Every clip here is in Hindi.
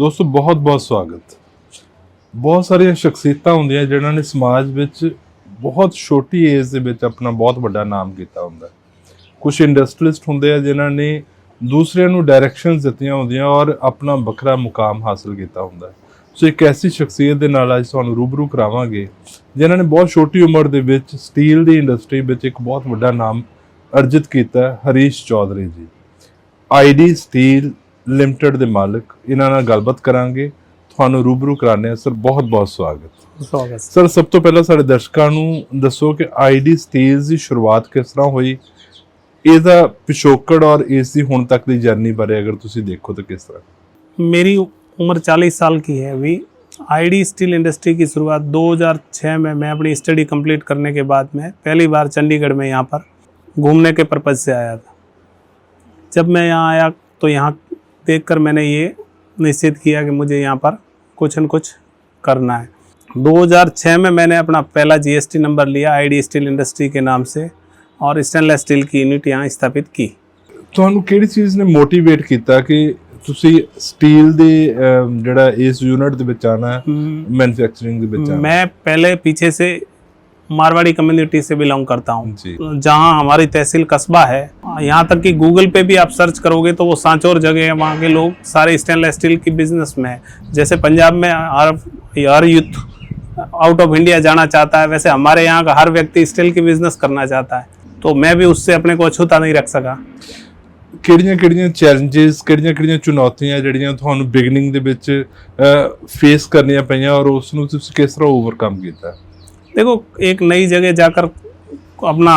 ਦੋਸਤੋ ਬਹੁਤ ਬਹੁਤ ਸਵਾਗਤ। ਬਹੁਤ ਸਾਰੀਆਂ ਸ਼ਖਸੀਅਤਾਂ ਹੁੰਦੀਆਂ ਜਿਨ੍ਹਾਂ ਨੇ ਸਮਾਜ ਵਿੱਚ ਬਹੁਤ ਛੋਟੀ ਏਜ ਦੇ ਵਿੱਚ ਆਪਣਾ ਬਹੁਤ ਵੱਡਾ ਨਾਮ ਕੀਤਾ ਹੁੰਦਾ। ਕੁਝ ਇੰਡਸਟਰੀਲਿਸਟ ਹੁੰਦੇ ਆ ਜਿਨ੍ਹਾਂ ਨੇ ਦੂਸਰਿਆਂ ਨੂੰ ਡਾਇਰੈਕਸ਼ਨਸ ਦਿੱਤੀਆਂ ਹੁੰਦੀਆਂ ਔਰ ਆਪਣਾ ਵੱਖਰਾ ਮੁਕਾਮ ਹਾਸਲ ਕੀਤਾ ਹੁੰਦਾ। ਸੋ ਇੱਕ ਐਸੀ ਸ਼ਖਸੀਅਤ ਦੇ ਨਾਲ ਅੱਜ ਤੁਹਾਨੂੰ ਰੂਬਰੂ ਕਰਾਵਾਂਗੇ ਜਿਨ੍ਹਾਂ ਨੇ ਬਹੁਤ ਛੋਟੀ ਉਮਰ ਦੇ ਵਿੱਚ ਸਟੀਲ ਦੀ ਇੰਡਸਟਰੀ ਵਿੱਚ ਇੱਕ ਬਹੁਤ ਵੱਡਾ ਨਾਮ ਅਰਜਿਤ ਕੀਤਾ। ਹਰੀਸ਼ ਚੌਧਰੀ ਜੀ ਆਈਡੀ ਸਟੀਲ ਲਿਮਟਿਡ ਦੇ ਮਾਲਕ, ਇਹਨਾਂ ਨਾਲ ਗੱਲਬਾਤ ਕਰਾਂਗੇ, ਤੁਹਾਨੂੰ ਰੂਬਰੂ ਕਰਾਉਂਦੇ ਹਾਂ। ਸਰ ਬਹੁਤ ਬਹੁਤ ਸਵਾਗਤ। ਸਰ ਸਭ ਤੋਂ ਪਹਿਲਾਂ ਸਾਡੇ ਦਰਸ਼ਕਾਂ ਨੂੰ ਦੱਸੋ ਕਿ ਆਈਡੀ ਸਟੀਲ ਦੀ ਸ਼ੁਰੂਆਤ ਕਿਸ ਤਰ੍ਹਾਂ ਹੋਈ, ਇਹਦਾ ਪਿਛੋਕੜ ਔਰ ਇਸ ਦੀ ਹੁਣ ਤੱਕ ਦੀ ਜਰਨੀ ਬਾਰੇ अगर ਤੁਸੀਂ देखो तो किस तरह। मेरी उम्र 40 साल की है अभी। आईडी स्टील इंडस्ट्री की शुरुआत 2006 में मैं अपनी स्टडी कंप्लीट करने के बाद में पहली बार चंडीगढ़ में यहाँ पर घूमने के पर्पज़ से आया था। जब मैं यहाँ आया तो यहाँ देखकर मैंने ये निश्चित किया कि मुझे यहाँ पर कुछ न कुछ करना है। 2006 में मैंने अपना पहला जीएसटी नंबर लिया आईडी स्टील इंडस्ट्री के नाम से और स्टेनलेस स्टील की यूनिट यहाँ स्थापित की। ਤੁਹਾਨੂੰ ਕਿਹੜੀ ਚੀਜ਼ ਨੇ ਮੋਟੀਵੇਟ ਕੀਤਾ ਕਿ ਤੁਸੀਂ ਸਟੀਲ ਦੇ ਜਿਹੜਾ ਇਸ यूनिट ਦੇ ਵਿੱਚ ਆਣਾ ਹੈ, मैन्युफैक्चरिंग ਦੇ ਵਿੱਚ आना? मैं पहले पीछे से मारवाड़ी कम्युनिटी से बिलोंग करता हूँ, जहाँ हमारी तहसील कस्बा है। यहाँ तक कि गूगल पे भी आप सर्च करोगे तो वो सांचौर जगह है, वहाँ के लोग सारे स्टेनलेस स्टील की बिजनेस में है। जैसे पंजाब में हर यूथ आउट ऑफ इंडिया जाना चाहता है, वैसे हमारे यहाँ का हर व्यक्ति स्टील की बिजनेस करना चाहता है, तो मैं भी उससे अपने को अछूता नहीं रख सका। ਕਿਹੜੀਆਂ ਚੈਲੰਜਸ, ਕਿਹੜੀਆਂ ਚੁਣੌਤੀਆਂ ਜਿਹੜੀਆਂ ਤੁਹਾਨੂੰ ਬਿਗਨਿੰਗ ਦੇ ਵਿੱਚ ਫੇਸ ਕਰਨੀਆਂ ਪਈਆਂ ਔਰ ਉਸ ਨੂੰ ਤੁਸੀਂ ਕਿਸ ਤਰ੍ਹਾਂ ਓਵਰਕਮ ਕੀਤਾ? देखो, एक नई जगह जाकर अपना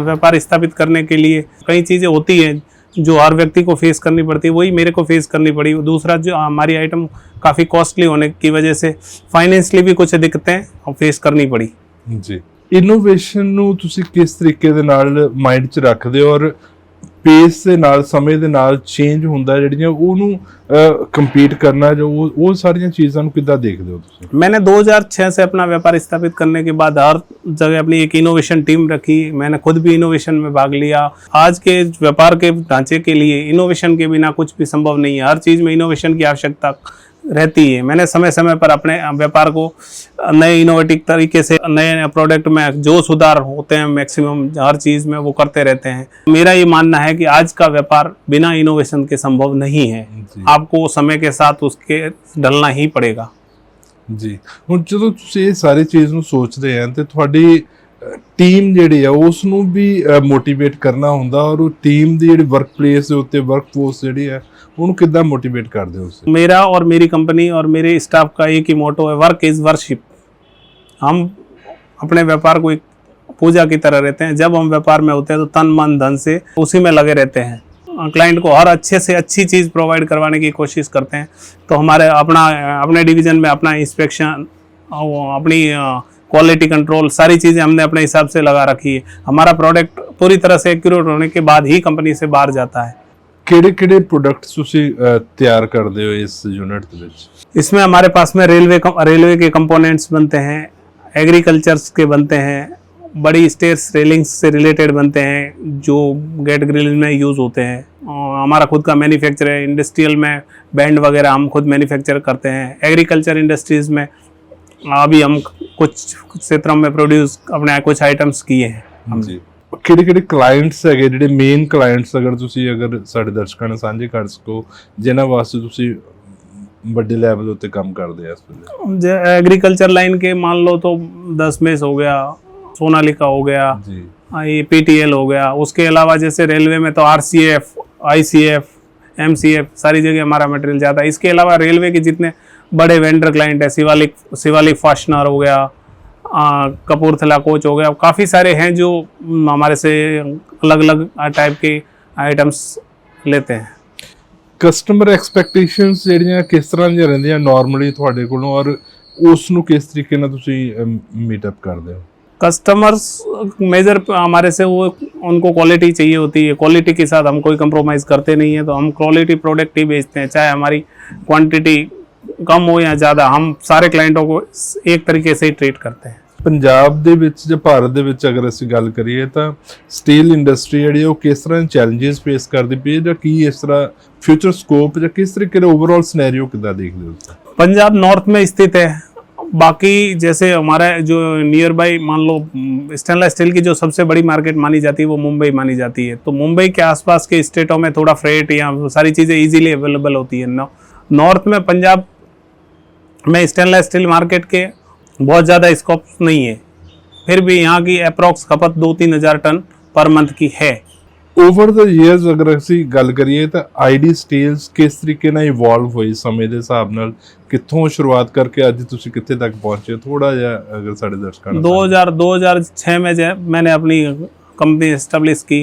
व्यापार स्थापित करने के लिए कई चीज़ें होती हैं जो हर व्यक्ति को फेस करनी पड़ती है, वही मेरे को फेस करनी पड़ी। दूसरा, जो हमारी आइटम काफ़ी कॉस्टली होने की वजह से फाइनेंशियली भी कुछ दिक्कतें फेस करनी पड़ी। जी, इनोवेशन ਨੂੰ ਤੁਸੀਂ ਕਿਸ ਤਰੀਕੇ ਦੇ ਨਾਲ ਮਾਈਂਡ 'ਚ ਰੱਖਦੇ ਹੋ ਔਰ पेस ਦੇ ਨਾਲ ਸਮੇਂ ਦੇ ਨਾਲ ਚੇਂਜ ਹੁੰਦਾ ਜਿਹੜੀਆਂ ਉਹਨੂੰ ਕੰਪੀਟ ਕਰਨਾ, जो वो सारियां चीज़ों ਨੂੰ ਕਿੱਦਾਂ ਦੇਖਦੇ ਹੋ ਤੁਸੀਂ? मैंने 2006 से अपना व्यापार स्थापित करने के बाद हर जगह अपनी एक इनोवेशन टीम रखी। मैंने खुद भी इनोवेशन में भाग लिया। आज के व्यापार के ढांचे के लिए इनोवेशन के बिना कुछ भी संभव नहीं है, हर चीज़ में इनोवेशन की आवश्यकता रहती है। मैंने समय समय पर अपने व्यापार को नए इनोवेटिव तरीके से नए प्रोडक्ट में जो सुधार होते हैं मैक्सिमम हर चीज़ में वो करते रहते हैं। मेरा ये मानना है कि आज का व्यापार बिना इनोवेशन के संभव नहीं है, आपको समय के साथ उसके ढलना ही पड़ेगा। जी, ਹੁਣ ਜਦੋਂ ਤੁਸੀਂ ਇਹ ਸਾਰੀ ਚੀਜ਼ ਨੂੰ ਸੋਚਦੇ ਆ ਤੇ ਤੁਹਾਡੀ ਟੀਮ ਜਿਹੜੀ ਆ ਉਸ ਨੂੰ ਵੀ ਮੋਟੀਵੇਟ ਕਰਨਾ ਹੁੰਦਾ ਔਰ ਉਹ ਟੀਮ ਦੀ ਜਿਹੜੀ ਵਰਕ ਪਲੇਸ ਦੇ ਉੱਤੇ ਵਰਕ ਫੋਰਸ ਜਿਹੜੀ ਹੈ ਉਹਨੂੰ ਕਿੱਦਾਂ मोटिवेट करते हो? मेरा और मेरी कंपनी और मेरे स्टाफ का एक ही मोटो है, वर्क इज़ वर्शिप। हम अपने व्यापार को एक पूजा की तरह रहते हैं। जब हम व्यापार में होते हैं तो तन मन धन से उसी में लगे रहते हैं। क्लाइंट को हर अच्छे से अच्छी चीज़ प्रोवाइड करवाने की कोशिश करते हैं। तो हमारे अपने डिवीज़न में अपना इंस्पेक्शन, अपनी क्वालिटी कंट्रोल, सारी चीज़ें हमने अपने हिसाब से लगा रखी है। हमारा प्रोडक्ट पूरी तरह से एक्यूरेट होने के बाद ही कंपनी से बाहर जाता है। ਕਿਹੜੇ प्रोडक्ट्स ਤੁਸੀਂ ਤਿਆਰ ਕਰਦੇ ਹੋ ਇਸ यूनिट ਦੇ ਵਿੱਚ? इसमें हमारे पास में रेलवे के कंपोनेंट्स बनते हैं, एग्रीकल्चर्स के बनते हैं, बड़ी स्टेयर्स रेलिंग्स से रिलेटेड बनते हैं जो गेट ग्रिल में यूज़ होते हैं। हमारा खुद का मैन्युफैक्चर है। इंडस्ट्रियल में बैंड वगैरह हम खुद मैन्युफैक्चर करते हैं। एग्रीकल्चर इंडस्ट्रीज़ में अभी हम कुछ क्षेत्रों में प्रोड्यूस अपने कुछ आइटम्स किए हैं। जी, ਕਿਹੜੇ ਕਲਾਇੰਟਸ ਹੈਗੇ ਜਿਹੜੇ ਮੇਨ ਕਲਾਇੰਟਸ ਅਗਰ ਸਾਡੇ ਦਰਸ਼ਕਾਂ ਨਾਲ ਸਾਂਝੇ ਕਰ ਸਕੋ ਜਿਨ੍ਹਾਂ ਵਾਸਤੇ ਤੁਸੀਂ ਵੱਡੇ ਲੈਵਲ ਉੱਤੇ ਕੰਮ ਕਰਦੇ ਆ ਇਸ ਵੇਲੇ? एग्रीकल्चर लाइन के मान लो तो 10 मेस हो गया, सोनालिका हो गया जी, ये PTL हो गया। उसके अलावा जैसे रेलवे में तो RCF, ICF, MCF सारी जगह हमारा मटेरियल जाता है। इसके अलावा रेलवे के जितने बड़े वेंडर क्लाइंट है, शिवालिक फास्टनर हो गया, कपूरथला कोच हो गया, काफ़ी सारे हैं जो हमारे से अलग अलग टाइप के आइटम्स लेते हैं। ਕਸਟਮਰ ਐਕਸਪੈਕਟੇਸ਼ਨਸ ਜਿਹੜੀਆਂ ਕਿਸ ਤਰ੍ਹਾਂ ਦੀਆਂ ਰਹਿੰਦੀਆਂ ਨਾਰਮਲੀ ਤੁਹਾਡੇ ਕੋਲੋਂ ਔਰ ਉਸ ਨੂੰ ਕਿਸ ਤਰੀਕੇ ਨਾਲ ਤੁਸੀਂ ਮੀਟ ਅਪ ਕਰਦੇ ਹੋ? कस्टमर्स मेजर हमारे से वो उनको क्वालिटी चाहिए होती है। क्वालिटी के साथ हम कोई कंप्रोमाइज़ करते नहीं है, तो हम क्वालिटी प्रोडक्ट ही बेचते हैं, चाहे हमारी क्वांटिटी कम हो या ज़्यादा। हम सारे क्लाइंटों को एक तरीके से ही ट्रीट करते हैं। ਪੰਜਾਬ ਦੇ ਵਿੱਚ ਜਾਂ ਭਾਰਤ ਦੇ ਵਿੱਚ ਅਗਰ ਅਸੀਂ ਗੱਲ ਕਰੀਏ ਤਾਂ ਸਟੀਲ ਇੰਡਸਟਰੀ ਜਿਹੜੀ ਉਹ ਕਿਸ ਤਰ੍ਹਾਂ ਚੈਲੰਜਸ ਫੇਸ ਕਰਦੀ ਪਈ ਹੈ ਜਾਂ ਕੀ ਇਸ ਤਰ੍ਹਾਂ ਫਿਊਚਰ ਸਕੋਪ ਜਾਂ ਕਿਸ ਤਰੀਕੇ ਦਾ ਓਵਰऑल ਸਿਨੈਰੀਓ ਕਿੱਦਾਂ ਦੇਖਦੇ ਹੋ? पंजाब नॉर्थ में स्थित है। बाकी जैसे हमारा जो नियर बाई मान लो स्टेनलेस स्टील की जो सबसे बड़ी मार्केट मानी जाती है वो मुंबई मानी जाती है, तो मुंबई के आसपास के स्टेटों में थोड़ा फ्रेट या सारी चीज़ें इजीली अवेलेबल होती है। नॉर्थ में पंजाब में स्टेनलेस स्टील मार्केट के बहुत ज़्यादा स्कोप नहीं है, फिर भी यहाँ की अप्रॉक्स खपत 2-3 हज़ार टन पर मंथ की है। ਓਵਰ ਦ ਈਅਰਸ ਅਗਰ ਅਸੀਂ ਗੱਲ ਕਰੀਏ ਤਾਂ ਆਈਡੀ ਸਟੀਲਸ ਕਿਸ ਤਰੀਕੇ ਨਾਲ ਇਵੋਲਵ ਹੋਈ ਸਮੇਂ ਦੇ ਹਿਸਾਬ ਨਾਲ, ਕਿੱਥੋਂ ਸ਼ੁਰੂਆਤ ਕਰਕੇ ਅੱਜ ਤੁਸੀਂ ਕਿੱਥੇ ਤੱਕ ਪਹੁੰਚੇ, ਥੋੜਾ ਜਿਹਾ अगर साढ़े दर्शकों 2006 में मैंने अपनी कंपनी एस्टेब्लिश की,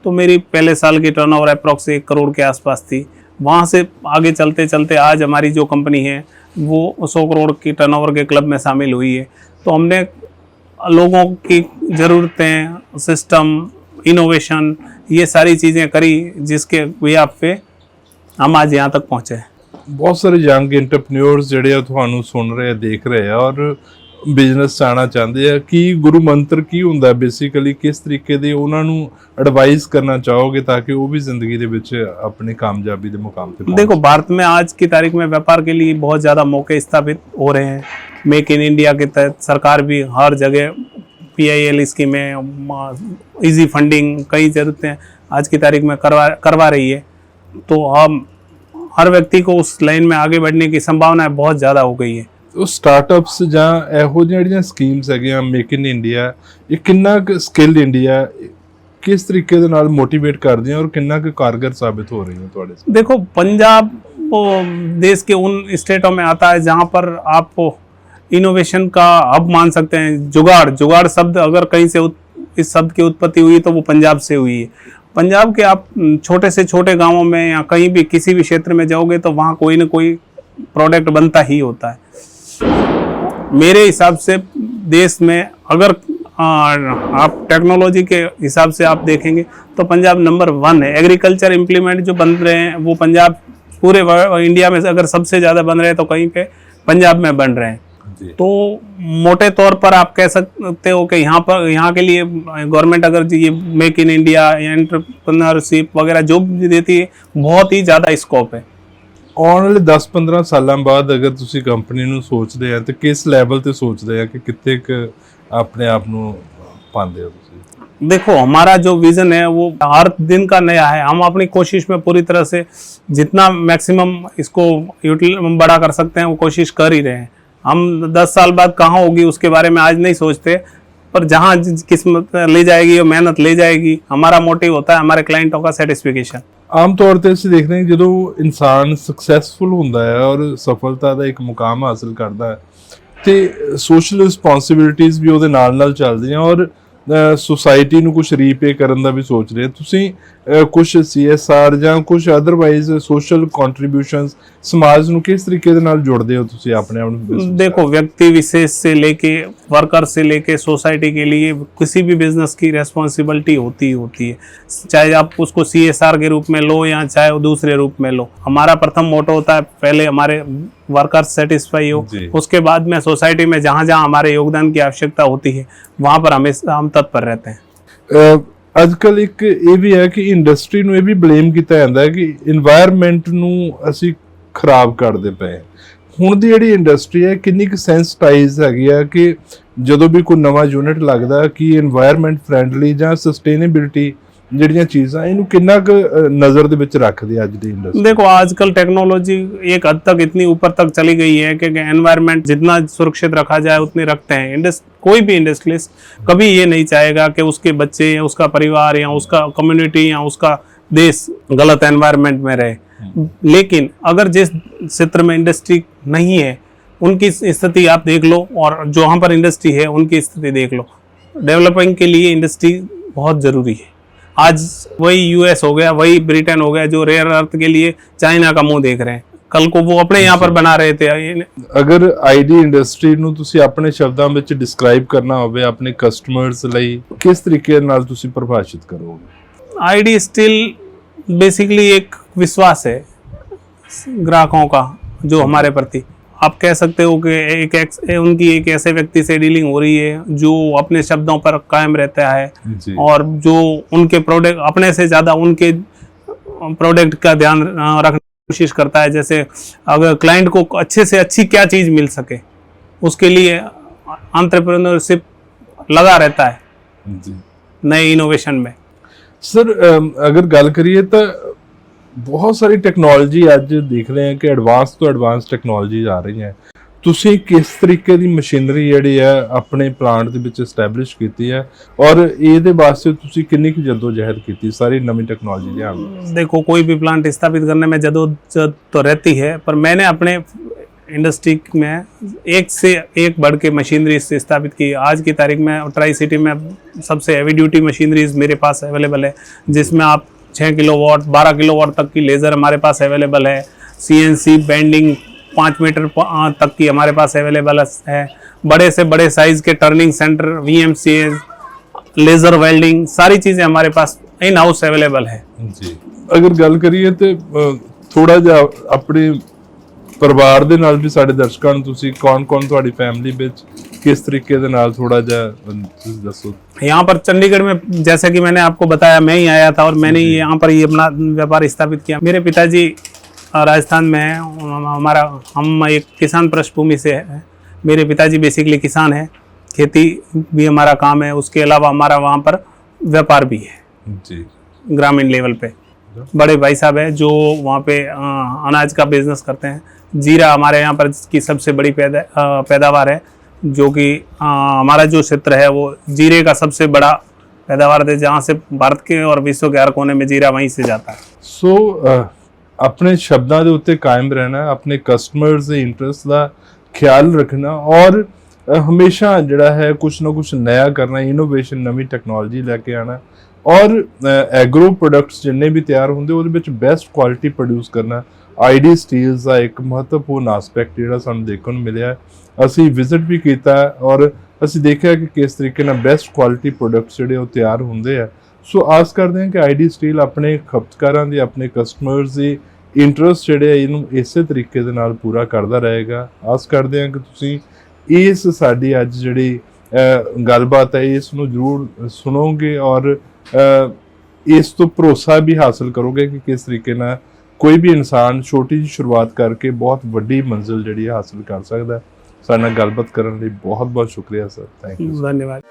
तो मेरी पहले साल की टर्नओवर अप्रॉक्स 1 करोड़ के आसपास थी। वहाँ से आगे चलते चलते आज हमारी जो कंपनी है वो 100 करोड़ की टर्नओवर के क्लब में शामिल हुई है। तो हमने लोगों की ज़रूरतें, सिस्टम, इनोवेशन, ये सारी चीज़ें करी जिसके बिहाफ पे हम आज यहाँ तक पहुँचे। ਬਹੁਤ ਸਾਰੇ ਯੰਗ ਇੰਟਰਪ੍ਰੀਨਿਓਰਸ ਜਿਹੜੇ ਆ ਤੁਹਾਨੂੰ ਸੁਣ ਰਹੇ ਆ, ਦੇਖ ਰਹੇ ਆ ਔਰ ਬਿਜ਼ਨਸ ਆਉਣਾ ਚਾਹੁੰਦੇ ਆ, ਕੀ ਗੁਰੂ ਮੰਤਰ ਕੀ ਹੁੰਦਾ ਬੇਸਿਕਲੀ, ਕਿਸ ਤਰੀਕੇ ਦੇ ਉਹਨਾਂ ਨੂੰ ਐਡਵਾਈਸ ਕਰਨਾ ਚਾਹੋਗੇ ਤਾਂ कि वो भी जिंदगी ਦੇ ਵਿੱਚ अपनी कामयाबी ਦੇ मुकाम पे पहुंच? देखो, भारत में आज की तारीख में व्यापार के लिए बहुत ज़्यादा मौके स्थापित हो रहे हैं। मेक इन इंडिया के तहत सरकार भी हर जगह PIL स्कीमें, इजी फंडिंग, कई ज़रूरतें आज की तारीख में करवा रही है। तो हम हर व्यक्ति को उस लाइन में आगे बढ़ने की संभावना बहुत ज़्यादा हो गई है। ਉਹ ਸਟਾਰਟਅਪਸ ਜਾਂ ਇਹੋ ਜਿਹੀਆਂ ਜਿਹੜੀਆਂ ਸਕੀਮਸ ਹੈਗੀਆਂ ਮੇਕ ਇਨ ਇੰਡੀਆ, ਇਹ ਕਿੰਨਾ ਕੁ ਸਕਿੱਲ ਇੰਡੀਆ ਕਿਸ ਤਰੀਕੇ ਦੇ ਨਾਲ ਮੋਟੀਵੇਟ ਕਰਦੀਆਂ ਔਰ ਕਿੰਨਾ ਕੁ कारगर साबित हो रही है ਤੁਹਾਡੇ? देखो, पंजाब देश के उन स्टेटों में आता है जहाँ पर आप इनोवेशन का हब मान सकते हैं। जुगाड़ शब्द अगर कहीं से इस शब्द की उत्पत्ति हुई तो वो पंजाब से हुई है। पंजाब के आप छोटे से छोटे गांवों में या कहीं भी किसी भी क्षेत्र में जाओगे तो वहाँ कोई ना कोई प्रोडक्ट बनता ही होता है। मेरे हिसाब से देश में अगर आप टेक्नोलॉजी के हिसाब से आप देखेंगे तो पंजाब नंबर 1 है। एग्रीकल्चर इम्प्लीमेंट जो बन रहे हैं वो पंजाब पूरे इंडिया में अगर सबसे ज़्यादा बन रहे हैं तो कहीं पे पंजाब में बन रहे हैं। तो मोटे तौर पर आप कह सकते हो कि यहाँ के लिए गवर्नमेंट अगर ये मेक इन इंडिया या एंटरप्रेन्योरशिप वगैरह जो भी देती है, बहुत ही ज़्यादा स्कोप है। ਆਉਣ ਵਾਲੇ 10-15 ਸਾਲਾਂ ਬਾਅਦ ਅਗਰ ਤੁਸੀਂ ਕੰਪਨੀ ਨੂੰ ਸੋਚਦੇ ਆ ਤੇ ਕਿਸ ਲੈਵਲ ਤੇ ਸੋਚਦੇ ਆ ਕਿ ਕਿੱਥੇ ਕ ਆਪਣੇ ਆਪ ਨੂੰ ਪਾਉਂਦੇ ਹੋ ਤੁਸੀਂ? देखो, हमारा जो विज़न है वो हर दिन का नया है। हम अपनी कोशिश में पूरी तरह से जितना मैक्सिमम इसको बड़ा कर सकते हैं वो कोशिश कर ही रहे हैं। हम 10 साल बाद कहाँ होगी उसके बारे में आज नहीं सोचते, पर जहाँ किस्मत ले जाएगी और मेहनत ले जाएगी, हमारा मोटिव होता है हमारे क्लाइंटों का सेटिस्फिकेशन। ਆਮ ਤੌਰ ਤੇ ਅਸੀਂ ਦੇਖਦੇ ਹਾਂ ਕਿ ਜਦੋਂ ਇਨਸਾਨ ਸਕਸੈਸਫੁਲ ਹੁੰਦਾ ਹੈ ਔਰ ਸਫਲਤਾ ਦਾ ਇੱਕ ਮੁਕਾਮ ਹਾਸਲ ਕਰਦਾ ਹੈ ਤੇ ਸੋਸ਼ਲ ਰਿਸਪੌਂਸਿਬਿਲਿਟੀਜ਼ ਵੀ ਉਹਦੇ ਨਾਲ ਚੱਲਦੀਆਂ ਔਰ सोसाइटी ਨੂੰ ਕੁਝ ਰੀਪੇ ਕਰਨ ਦਾ ਵੀ ਸੋਚ ਰਹੇ। ਤੁਸੀਂ ਕੁਝ CSR ਜਾਂ ਕੁਝ ਅਦਰਵਾਈਜ਼ ਸੋਸ਼ਲ ਕੰਟਰੀਬਿਊਸ਼ਨਸ ਸਮਾਜ ਨੂੰ ਕਿਸ ਤਰੀਕੇ ਦੇ ਨਾਲ ਜੋੜਦੇ ਹੋ ਤੁਸੀਂ ਆਪਣੇ ਆਪ ਨੂੰ? देखो, व्यक्ति विशेष से लेके वर्कर से लेके सोसाइटी के लिए किसी भी बिजनेस की रेस्पॉन्सिबिलिटी होती है, चाहे आप उसको CSR के रूप में लो या चाहे वो दूसरे रूप में लो। हमारा प्रथम मोटो होता है पहले हमारे वर्कर्स सेटिस्फाई हो, उसके बाद में सोसाइटी में जहाँ जहाँ हमारे योगदान की आवश्यकता होती है वहाँ पर हम तत्पर रहते हैं। ਅੱਜਕੱਲ ਇੱਕ ਇਹ ਵੀ ਹੈ ਕਿ ਇੰਡਸਟਰੀ ਨੂੰ ਇਹ ਵੀ ਬਲੇਮ ਕੀਤਾ ਜਾਂਦਾ ਹੈ ਕਿ এনवायरमेंट ਨੂੰ ਅਸੀਂ ਖਰਾਬ ਕਰਦੇ ਪਏ। ਹੁਣ ਦੀ ਜਿਹੜੀ ਇੰਡਸਟਰੀ ਹੈ ਕਿੰਨੀ ਕੁ ਸੈਂਸਿਟਾਈਜ਼ ਹੈਗੀ ਆ ਕਿ ਜਦੋਂ ਵੀ ਕੋਈ ਨਵਾਂ ਯੂਨਿਟ ਲੱਗਦਾ ਕਿ এনवायरमेंट ਫ੍ਰੈਂਡਲੀ ਜਾਂ ਸਸਟੇਨੇਬਿਲਿਟੀ ਜਿਹੜੀਆਂ ਚੀਜ਼ਾਂ ਇਹਨੂੰ ਕਿੰਨਾ ਕੁ ਨਜ਼ਰ ਦੇ ਵਿੱਚ ਰੱਖਦੀ ਅੱਜ ਦੀ ਇੰਡਸਟਰੀ? देखो, आजकल टेक्नोलॉजी एक हद तक इतनी ऊपर तक चली गई है कि एनवायरनमेंट जितना सुरक्षित रखा जाए उतने रखते हैं। कोई भी इंडस्ट्रियलिस्ट कभी ये नहीं चाहेगा कि उसके बच्चे या उसका परिवार या उसका कम्युनिटी या उसका देश गलत एनवायरनमेंट में रहे। लेकिन अगर जिस क्षेत्र में इंडस्ट्री नहीं है उनकी स्थिति आप देख लो और जो वहाँ पर इंडस्ट्री है उनकी स्थिति देख लो। डेवलपिंग के लिए इंडस्ट्री बहुत ज़रूरी है। आज वही US हो गया, वही ब्रिटेन हो गया जो रेयर अर्थ के लिए चाइना का मुंह देख रहे हैं, कल को वो अपने यहाँ पर बना रहे थे। ਅਗਰ ਆਈਡੀ ਇੰਡਸਟਰੀ ਨੂੰ ਤੁਸੀਂ ਆਪਣੇ ਸ਼ਬਦਾਂ ਵਿੱਚ ਡਿਸਕ੍ਰਾਈਬ ਕਰਨਾ ਹੋਵੇ ਆਪਣੇ ਕਸਟਮਰਸ ਲਈ ਕਿਸ ਤਰੀਕੇ ਨਾਲ ਤੁਸੀਂ ਪਰਿਭਾਸ਼ਿਤ ਕਰੋਗੇ? आईडी स्टिल बेसिकली एक विश्वास है ग्राहकों का जो हमारे प्रति, आप कह सकते हो कि उनकी एक ऐसे व्यक्ति से डीलिंग हो रही है जो अपने शब्दों पर कायम रहता है जी और जो उनके प्रोडक्ट अपने से ज़्यादा उनके प्रोडक्ट का ध्यान रखने की कोशिश करता है। जैसे अगर क्लाइंट को अच्छे से अच्छी क्या चीज़ मिल सके उसके लिए एंटरप्रेन्योरशिप लगा रहता है जी नए इनोवेशन में। सर अगर गल करिए तो बहुत सारी ਟੈਕਨੋਲੋਜੀ ਅੱਜ ਦੇਖ ਰਹੇ ਹਾਂ ਕਿ ਐਡਵਾਂਸ ਤੋਂ ਐਡਵਾਂਸ ਟੈਕਨੋਲੋਜੀਜ਼ ਆ ਰਹੀਆਂ। ਤੁਸੀਂ ਕਿਸ ਤਰੀਕੇ ਦੀ ਮਸ਼ੀਨਰੀ ਜਿਹੜੀ ਹੈ ਆਪਣੇ ਪਲਾਂਟ ਦੇ ਵਿੱਚ ਐਸਟੈਬਲਿਸ਼ ਕੀਤੀ ਹੈ और ਇਹਦੇ ਵਾਸਤੇ ਤੁਸੀਂ ਕਿੰਨੀ ਕੁ ਜਦੋਜਹਿਦ ਕੀਤੀ ਸਾਰੀ ਨਵੀਂ ਟੈਕਨੋਲੋਜੀ ਲਿਆਉਣ ਲਈ? देखो कोई भी प्लांट स्थापित करने में जदोजहद तो रहती है, पर मैंने अपने इंडस्ट्री में एक से एक बढ़ के मशीनरी से स्थापित की। आज की तारीख में ट्राई सिटी में सबसे हैवी ड्यूटी मशीनरीज मेरे पास अवेलेबल है, जिसमें आप 6 किलोवाट 12 किलोवाट तक की लेज़र हमारे पास अवेलेबल है। CNC बेंडिंग 5 मीटर तक की हमारे पास अवेलेबल है। बड़े से बड़े साइज़ के turning centre, VMC, laser welding, सारी चीज़ें हमारे पास इन हाउस अवेलेबल है। जी अगर गल करिए तो थोड़ा जिहा अपने ਪਰਿਵਾਰ ਦੇ ਨਾਲ ਵੀ ਸਾਡੇ ਦਰਸ਼ਕਾਂ ਨੂੰ ਤੁਸੀਂ ਕੌਣ ਤੁਹਾਡੀ ਫੈਮਿਲੀ ਵਿੱਚ किस तरीके ਦੇ ਨਾਲ थोड़ा ਜਿਹਾ ਤੁਸੀਂ ਦੱਸੋ। यहाँ पर चंडीगढ़ में जैसे कि मैंने आपको बताया मैं ही आया था और मैंने यहाँ पर ये अपना व्यापार स्थापित किया। मेरे पिताजी राजस्थान में हैं, हम एक किसान पृष्ठभूमि से है। मेरे पिताजी बेसिकली किसान हैं, खेती भी हमारा काम है, उसके अलावा हमारा वहाँ पर व्यापार भी है जी ग्रामीण लेवल पे। बड़े भाई साहब है जो वहाँ पे अनाज का बिजनेस करते हैं। जीरा हमारे यहाँ पर की सबसे बड़ी पैदावार है, जो कि हमारा जो क्षेत्र है वो जीरे का सबसे बड़ा पैदावार है, जहाँ से भारत के और विश्व के हर कोने में जीरा वहीं से जाता है। सो अपने शब्दों के उत्ते कायम रहना, अपने कस्टमर्स के इंटरेस्ट का ख्याल रखना और हमेशा जिहड़ा है कुछ ना कुछ नया करना, इनोवेशन नवी टैक्नोलॉजी लैके आना और एग्रो प्रोडक्ट्स जिन्ने भी तैयार होंगे ਉਹਦੇ ਵਿੱਚ बेस्ट क्वालिटी प्रोड्यूस करना। ID स्टील्स का एक महत्वपूर्ण आस्पैक्ट ਜਿਹੜਾ ਸਾਨੂੰ ਦੇਖਣ ਨੂੰ ਮਿਲਿਆ। ਅਸੀਂ ਵਿਜ਼ਿਟ ਵੀ ਕੀਤਾ और ਅਸੀਂ ਦੇਖਿਆ ਕਿ ਕਿਸ ਤਰੀਕੇ ਨਾਲ ਬੈਸਟ ਕੁਆਲਿਟੀ ਪ੍ਰੋਡਕਟਸ ਜਿਹੜੇ ਉਹ ਤਿਆਰ ਹੁੰਦੇ ਆ। ਸੋ ਆਸ ਕਰਦੇ ਹਾਂ ਕਿ ID ਸਟੀਲ ਆਪਣੇ ਖਪਤਕਾਰਾਂ ਦੇ ਆਪਣੇ ਕਸਟਮਰਸ ਦੇ ਇੰਟਰਸਟ ਜਿਹੜੇ ਆ ਇਹਨੂੰ ਇਸੇ ਤਰੀਕੇ ਦੇ ਨਾਲ ਪੂਰਾ ਕਰਦਾ ਰਹੇਗਾ। ਆਸ ਕਰਦੇ ਹਾਂ ਕਿ ਤੁਸੀਂ ਇਸ ਸਾਡੀ ਅੱਜ ਜਿਹੜੀ ਗੱਲਬਾਤ ਹੈ ਇਸ ਨੂੰ ਜ਼ਰੂਰ ਸੁਣੋਗੇ और ਇਸ ਤੋਂ ਭਰੋਸਾ ਵੀ ਹਾਸਲ ਕਰੋਗੇ ਕਿ ਕਿਸ ਤਰੀਕੇ ਨਾਲ ਕੋਈ ਵੀ ਇਨਸਾਨ ਛੋਟੀ ਜਿਹੀ ਸ਼ੁਰੂਆਤ ਕਰਕੇ ਬਹੁਤ ਵੱਡੀ ਮੰਜ਼ਿਲ ਜਿਹੜੀ ਹਾਸਲ ਕਰ ਸਕਦਾ। ਸਾਡੇ ਨਾਲ ਗੱਲਬਾਤ ਕਰਨ ਲਈ ਬਹੁਤ ਬਹੁਤ ਸ਼ੁਕਰੀਆ ਸਰ। Thank you. धन्यवाद।